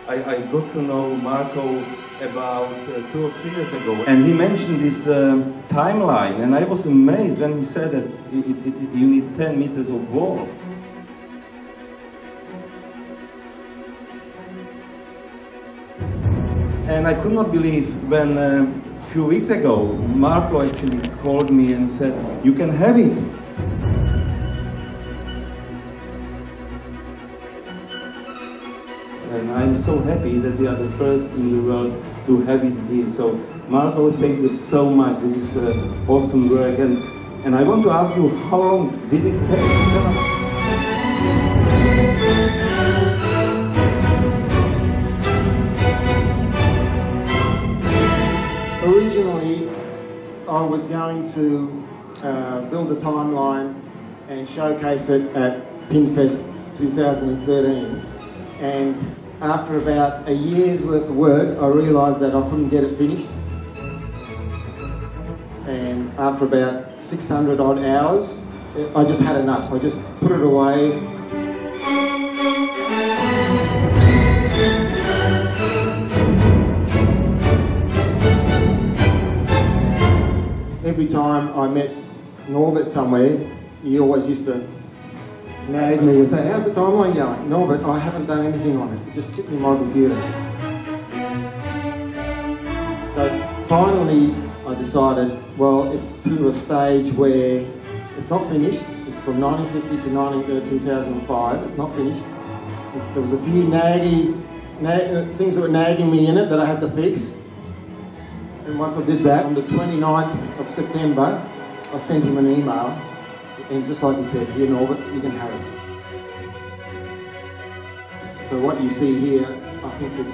I got to know Marco about 2 or 3 years ago, and he mentioned this timeline, and I was amazed when he said that you need 10 meters of wall. And I could not believe when a few weeks ago Marco actually called me and said, "You can have it." And I'm so happy that we are the first in the world to have it here. So Marco, thank you so much. This is awesome work. And I want to ask you, how long did it take? Originally, I was going to build a timeline and showcase it at Pinfest 2013. And after about a year's worth of work, I realised that I couldn't get it finished. And after about 600 odd hours, I just had enough. I just put it away. Every time I met Norbert somewhere, he always used to nag me and say, "How's the timeline going?" "Norbert, I haven't done anything on it. It's just sitting in my computer." So finally I decided, well, it's to a stage where it's not finished. It's from 1950 to 2005. It's not finished. There was a few things that were nagging me in it that I had to fix. And once I did that, on the 29th of September, I sent him an email, and just like he said, "Here, Norbert, you can have it." So what you see here, I think is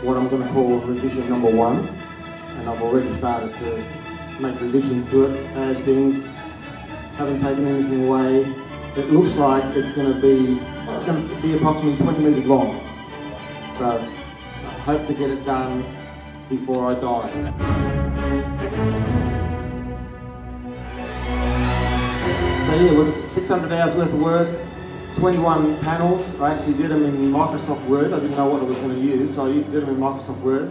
what I'm going to call revision number 1, and I've already started to make revisions to it, add things, haven't taken anything away. It looks like it's going to be approximately 20 metres long. So I hope to get it done before I die. So yeah, it was 600 hours worth of work, 21 panels. I actually did them in Microsoft Word. I didn't know what I was going to use, so I did them in Microsoft Word,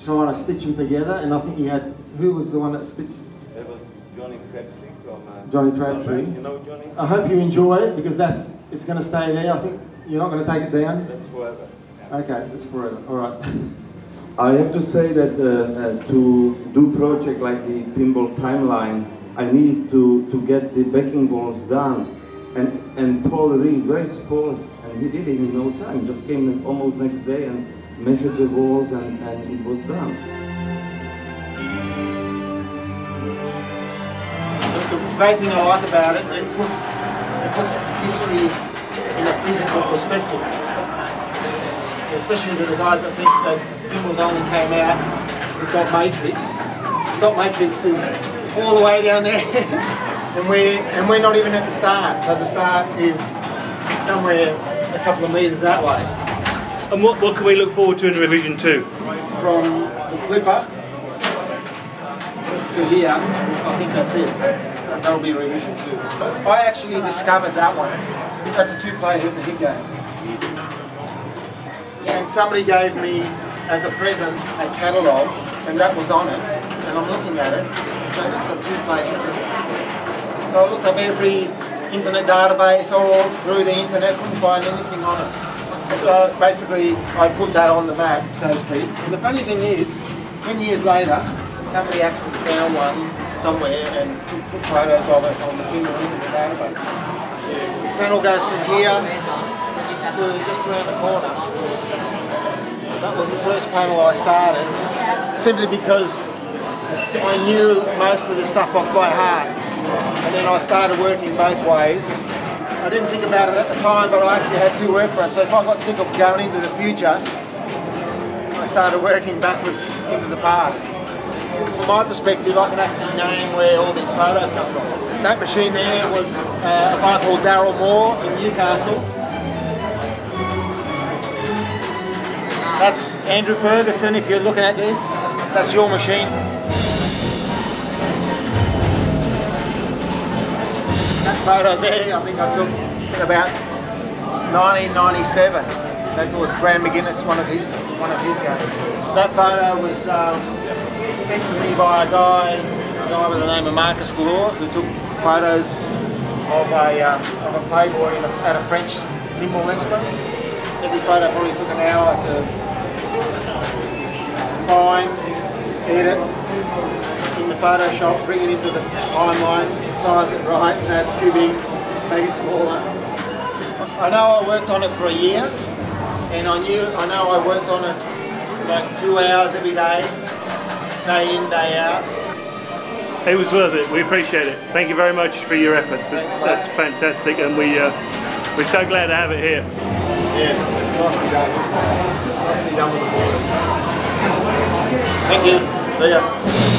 trying to stitch them together. And I think you had, who was the one that stitched? It was Johnny Crabtree from... Johnny Crabtree. You know Johnny? I hope you enjoy it, because it's going to stay there. I think you're not going to take it down. That's forever. Okay, it's forever. All right. I have to say that to do project like the Pinball timeline, I need to get the backing walls done. And Paul Reed, very small, and he did it in no time. Just came almost next day and measured the walls, and it was done. The great thing I like about it, it puts history in a physical perspective. Especially to the guys that think that Pinball's only came out with Dot Matrix. Dot Matrix is all the way down there, and we're not even at the start. So the start is somewhere a couple of metres that way. And what can we look forward to in revision 2? From the flipper to here, I think that's it. That'll be revision 2. I actually discovered that one. That's a 2-player hit-the-hit game. And somebody gave me, as a present, a catalogue, and that was on it, and I'm looking at it, so that's a 2-player hit-the-hit. So I looked up every internet database all through the internet, couldn't find anything on it. So basically, I put that on the map, so to speak. And the funny thing is, 10 years later, somebody actually found one somewhere and put photos of it on the internet database. The panel goes from here to just around the corner. That was the first panel I started, simply because I knew most of the stuff off by heart. And then I started working both ways. I didn't think about it at the time, but I actually had 2 work fronts. So if I got sick of going into the future, I started working backwards into the past. From my perspective, I can actually name where all these photos come from. That machine there was a guy called Darryl Moore in Newcastle. That's Andrew Ferguson, if you're looking at this. That's your machine. That photo there, I think I took in about 1997. That was Graham McGuinness, one of his games. That photo was sent to me by a guy by the name of Marcus Galore, who took photos of a playboy at a French Pinball Expo. Every photo probably took an hour to find, edit in the Photoshop, bring it into the timeline, size it right, that's too big, make it smaller. I know I worked on it for a year, and I know I worked on it like 2 hours every day in, day out. It was worth it. We appreciate it. Thank you very much for your efforts. That's fantastic, and we're so glad to have it here. Yeah, it's nicely done. It's nicely done with the board. Thank you. See ya.